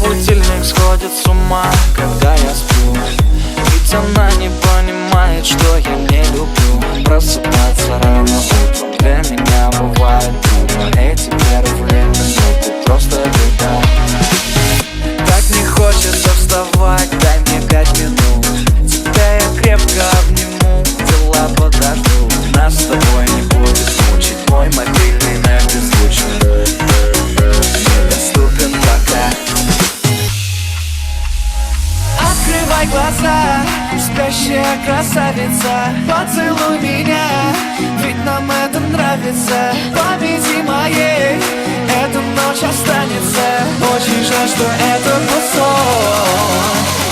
Будильник сходит с ума, когда я сплю. Ведь она не понимает, что я не люблю просыпаться рано утром. Для меня бывает трудно. Эти первые минуты просто беда. Так не хочется вставать, дай мне 5 минут. Тебя я крепко обниму, дела подожду. Нас с тобой не будет мучить мой мобильный на беззвучный. Недоступен пока. Открывай глаза, спящая красавица, поцелуй меня, ведь нам это нравится. Памяти моей эта ночь останется. Очень жаль, что это был сон.